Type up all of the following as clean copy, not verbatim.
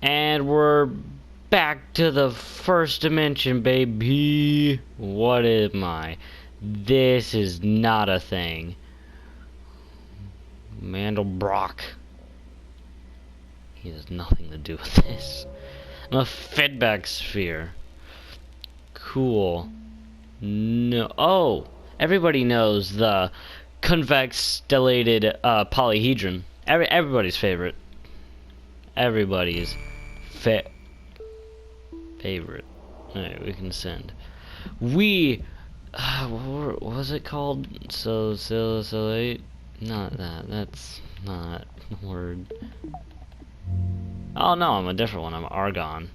And we're back to the first dimension, baby. What am I? This is not a thing. Mandelbrot. He has nothing to do with this. I'm a feedback sphere. Cool. No. Oh, everybody knows the convex stellated polyhedron. Everybody's favorite. Everybody's favorite. Alright, we can send. What was it called? So not that. That's not the word. Oh no, I'm a different one. I'm argon.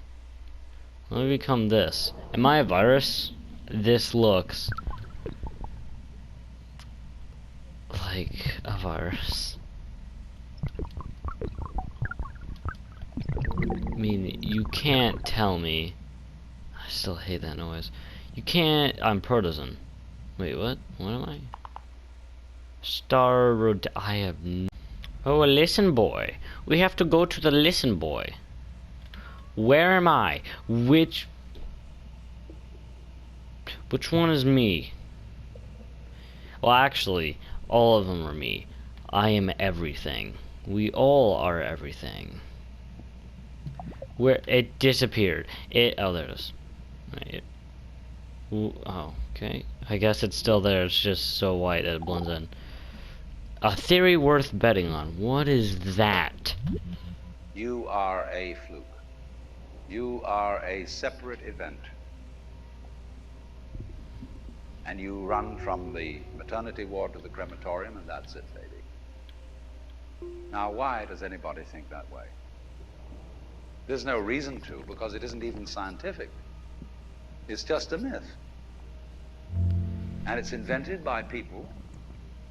Let me become this. Am I a virus? This looks like a virus. I mean, you can't tell me. I still hate that noise. You can't. I'm protozoan. Wait, what? What am I? I have. Oh, listen, boy. We have to go to the listen, boy. Where am I? Which one is me? Well, actually, all of them are me. I am everything. We all are everything. Where it disappeared. Oh, there it is. Right. Oh, okay. I guess it's still there. It's just so white that it blends in. A theory worth betting on. What is that? You are a fluke. You are a separate event. And you run from the maternity ward to the crematorium, and that's it, lady. Now, why does anybody think that way? There's no reason to, because it isn't even scientific. It's just a myth. And it's invented by people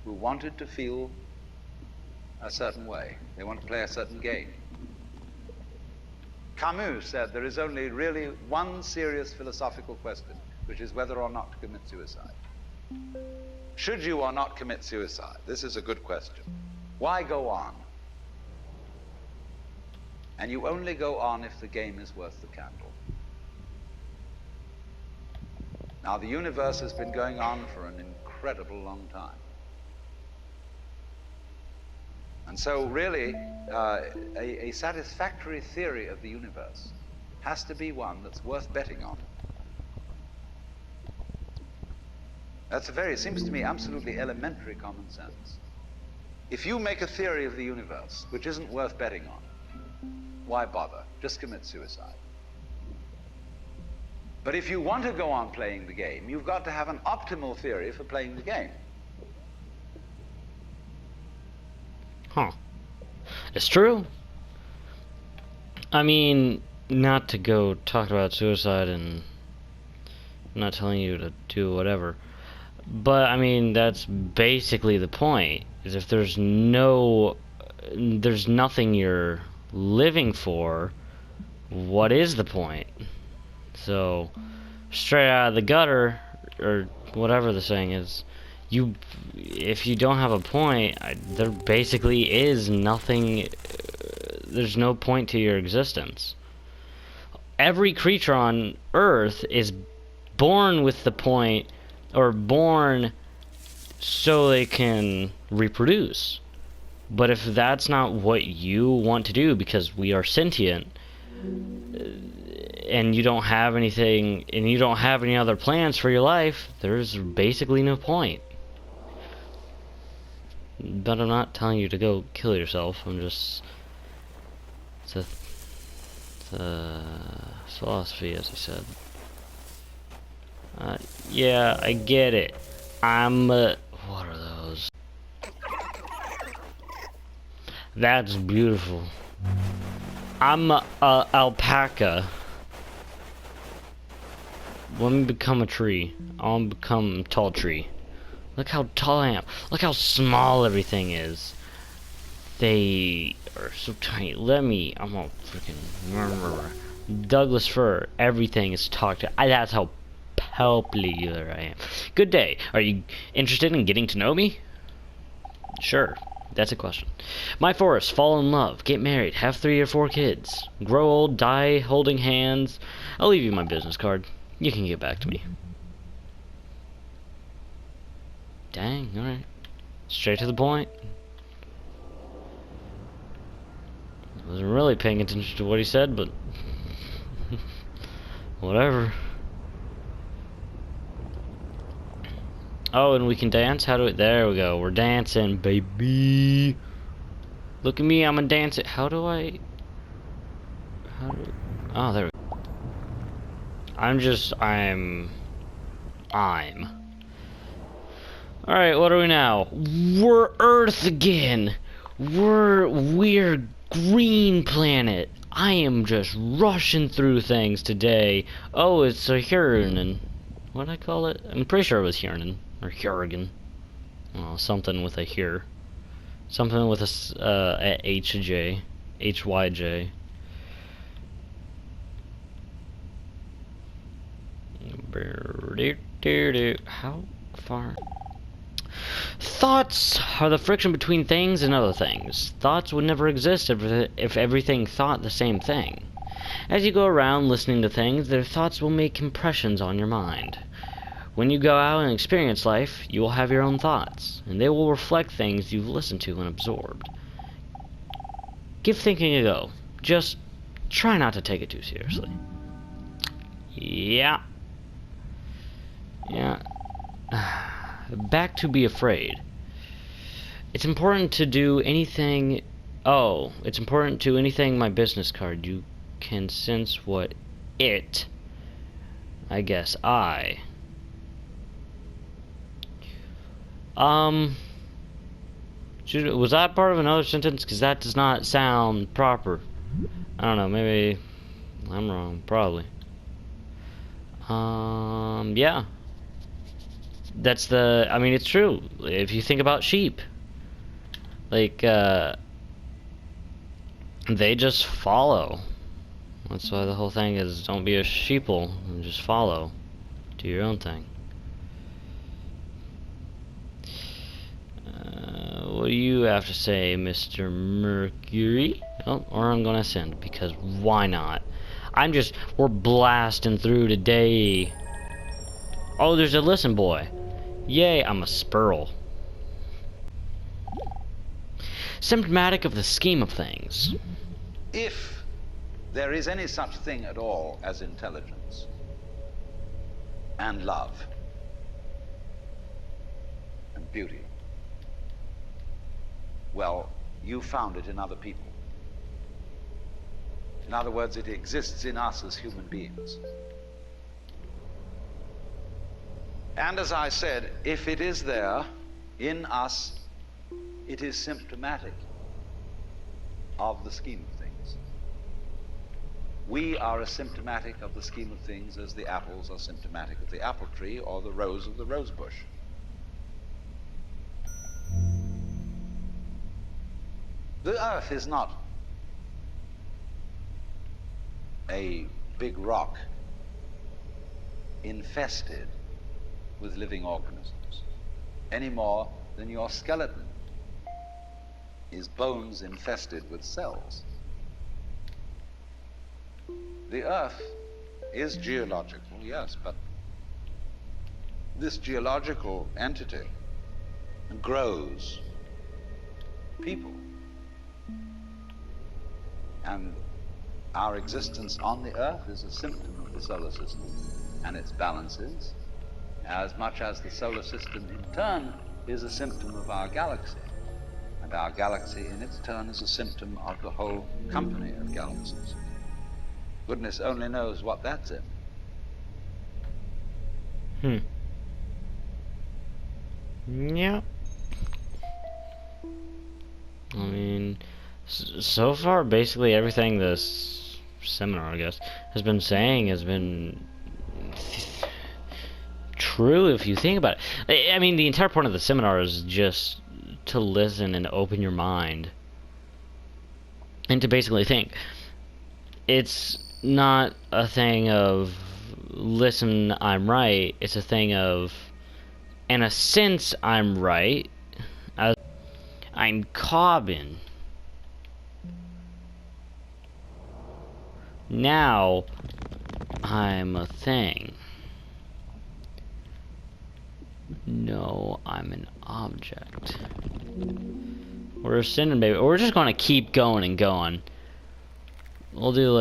who wanted to feel a certain way. They want to play a certain game. Camus said there is only really one serious philosophical question, which is whether or not to commit suicide. Should you or not commit suicide? This is a good question. Why go on? And you only go on if the game is worth the candle. Now, the universe has been going on for an incredible long time. And so, really, a satisfactory theory of the universe has to be one that's worth betting on. That's seems to me, absolutely elementary common sense. If you make a theory of the universe which isn't worth betting on, why bother? Just commit suicide. But if you want to go on playing the game, you've got to have an optimal theory for playing the game. Huh. It's true. I mean, not to go talk about suicide, and I'm not telling you to do whatever. But, I mean, that's basically the point. Is if there's nothing you're living for, what is the point? So, straight out of the gutter, or whatever the saying is, if you don't have a point, there basically is nothing, there's no point to your existence. Every creature on Earth is born with the point, or born so they can reproduce. But if that's not what you want to do, because we are sentient, and you don't have anything, and you don't have any other plans for your life, there's basically no point. But I'm not telling you to go kill yourself. I'm just... It's a philosophy, as I said. Yeah, I get it. What are those? That's beautiful. I'm a alpaca. Let me become a tree. I want to become a tall tree. Look how tall I am. Look how small everything is. They are so tiny. I'm all freaking Douglas fir. Everything is talked to. That's how popular I am. Good day. Are you interested in getting to know me? Sure. That's a question. My forest, fall in love, get married, have 3 or 4 kids, grow old, die holding hands. I'll leave you my business card. You can get back to me. Dang, alright. Straight to the point. I wasn't really paying attention to what he said, but whatever. Oh, and we can dance? How do we... There we go. We're dancing, baby. Look at me, I'm a dancer. How do I... Oh, there we go. Alright, what are we now? We're Earth again. We're green planet. I am just rushing through things today. Oh, it's a Hurricane. What'd I call it? I'm pretty sure it was Hurricane. Or Hurricane. Oh, something with a here. Something with a H-J. H-Y-J. How far? Thoughts are the friction between things and other things. Thoughts would never exist if everything thought the same thing. As you go around listening to things, their thoughts will make impressions on your mind. When you go out and experience life, you will have your own thoughts, and they will reflect things you've listened to and absorbed. Give thinking a go. Just try not to take it too seriously. Yeah. Back to be afraid. It's important to do anything... Oh, it's important to anything my business card. You can sense what it... I guess I... Was that part of another sentence? Because that does not sound proper. I don't know, maybe I'm wrong, probably. Yeah. That's the, I mean, it's true. If you think about sheep, like, they just follow. That's why the whole thing is, don't be a sheeple, and just follow. Do your own thing. What do you have to say, Mr. Mercury? Oh, or I'm gonna send, because why not? We're blasting through today. Oh, there's a listen boy. Yay, I'm a sperl. Symptomatic of the scheme of things. If there is any such thing at all as intelligence and love and beauty, well, you found it in other people. In other words, it exists in us as human beings. And as I said, if it is there in us, it is symptomatic of the scheme of things. We are as symptomatic of the scheme of things as the apples are symptomatic of the apple tree or the rose of the rose bush. The earth is not a big rock infested with living organisms, any more than your skeleton is bones infested with cells. The earth is geological, yes, but this geological entity grows people. And our existence on the earth is a symptom of the solar system and its balances, as much as the solar system in turn is a symptom of our galaxy. And our galaxy in its turn is a symptom of the whole company of galaxies. Goodness only knows what that's in. Yeah. I mean, so far, basically everything this seminar, I guess, has been saying has been true if you think about it. I mean, the entire point of the seminar is just to listen and open your mind and to basically think. It's not a thing of, listen, I'm right. It's a thing of, in a sense, I'm right. I'm carbon. Now I'm a thing. No, I'm an object. We're ascending, baby. We're just gonna keep going and going. We'll do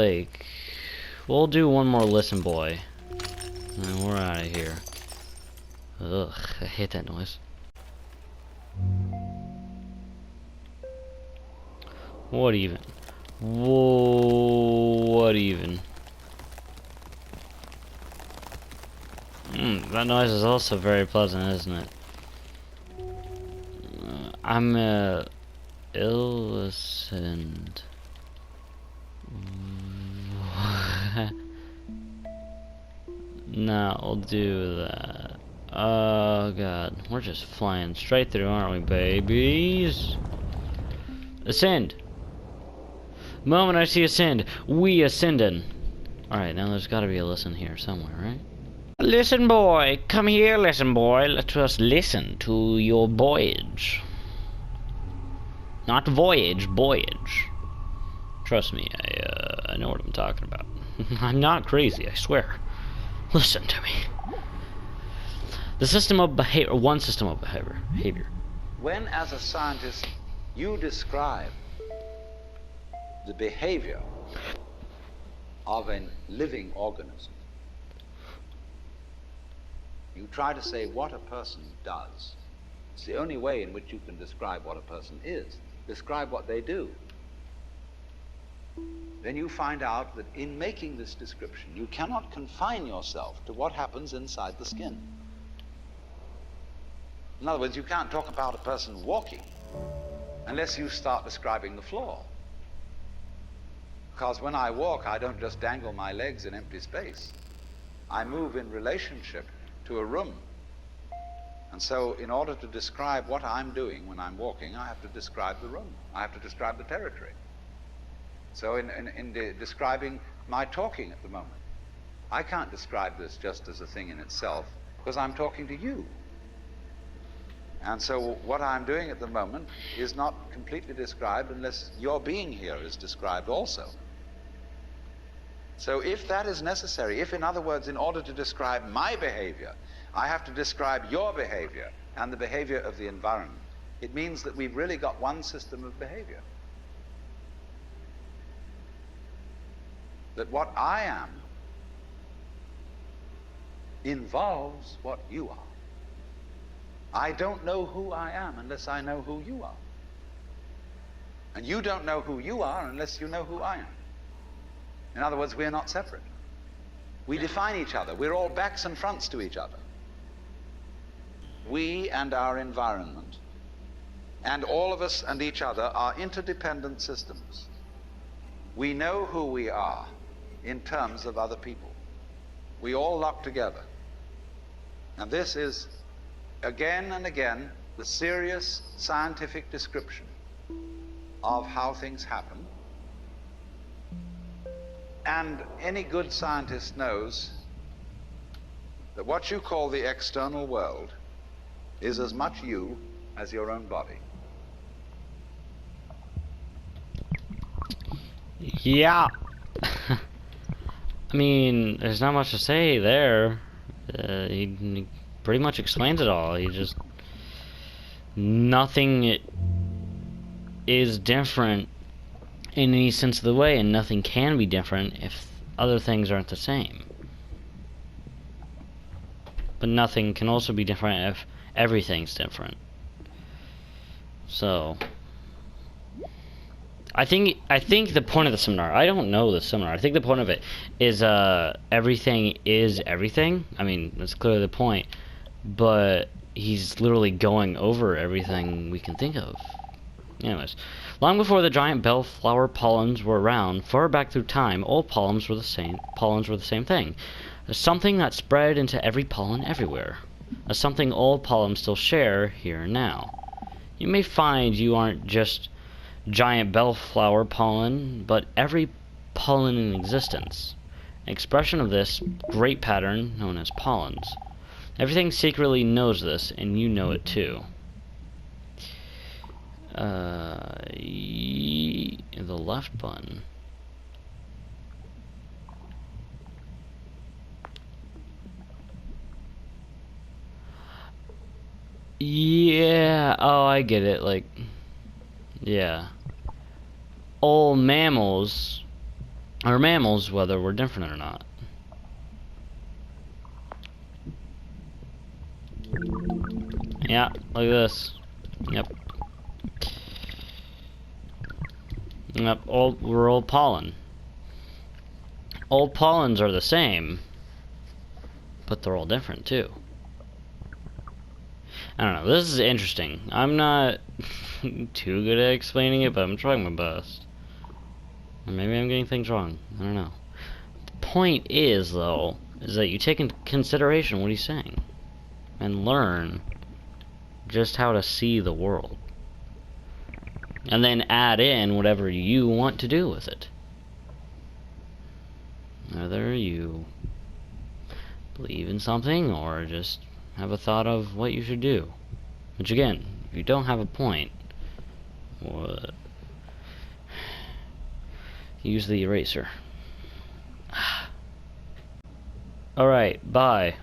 one more listen, boy. And we're out of here. Ugh, I hate that noise. What even? Whoa, what even? That noise is also very pleasant, isn't it? I'm ill-listened. No, I'll do that. Oh god, we're just flying straight through, aren't we, babies? Ascend. The moment I see ascend, we ascendin'. Alright, now there's gotta be a listen here somewhere, right? Listen, boy. Come here, listen, boy. Let us listen to your voyage. Not voyage, voyage. Trust me, I know what I'm talking about. I'm not crazy, I swear. Listen to me. The system of behavior, one system of behavior. When, as a scientist, you describe the behavior of a living organism, you try to say what a person does. It's the only way in which you can describe what a person is. Describe what they do. Then you find out that in making this description, you cannot confine yourself to what happens inside the skin. In other words, you can't talk about a person walking unless you start describing the floor. Because when I walk, I don't just dangle my legs in empty space. I move in relationship to a room. And so in order to describe what I'm doing when I'm walking, I have to describe the room. I have to describe the territory. So in describing my talking at the moment, I can't describe this just as a thing in itself, because I'm talking to you. And so what I'm doing at the moment is not completely described unless your being here is described also. So if that is necessary, if, in other words, in order to describe my behavior, I have to describe your behavior and the behavior of the environment, it means that we've really got one system of behavior. That what I am involves what you are. I don't know who I am unless I know who you are. And you don't know who you are unless you know who I am. In other words, we're not separate. We define each other. We're all backs and fronts to each other. We and our environment, and all of us and each other, are interdependent systems. We know who we are in terms of other people. We all lock together. And this is, again and again, the serious scientific description of how things happen. And any good scientist knows that what you call the external world is as much you as your own body. Yeah. I mean, there's not much to say there. He pretty much explains it all. He just... Nothing is different in any sense of the way, and nothing can be different if other things aren't the same. But nothing can also be different if everything's different. So... I think the point of the seminar, I don't know the seminar, I think the point of it is everything is everything. I mean, that's clearly the point, but he's literally going over everything we can think of. Anyways, long before the giant bellflower pollens were around, far back through time, all pollens were the same thing. Something that spread into every pollen everywhere. Something all pollens still share here and now. You may find you aren't just giant bellflower pollen, but every pollen in existence. An expression of this great pattern known as pollens. Everything secretly knows this, and you know it too. The left button. Yeah, oh, I get it, like, yeah. All mammals are mammals whether we're different or not. Yeah, look at this. Yep. Yep, we're all pollen. All pollens are the same, but they're all different too. I don't know, this is interesting. I'm not too good at explaining it, but I'm trying my best. Or maybe I'm getting things wrong. I don't know. The point is, though, is that you take into consideration what he's saying and learn just how to see the world. And then add in whatever you want to do with it. Whether you believe in something or just have a thought of what you should do. Which again, if you don't have a point, use the eraser. Alright, bye.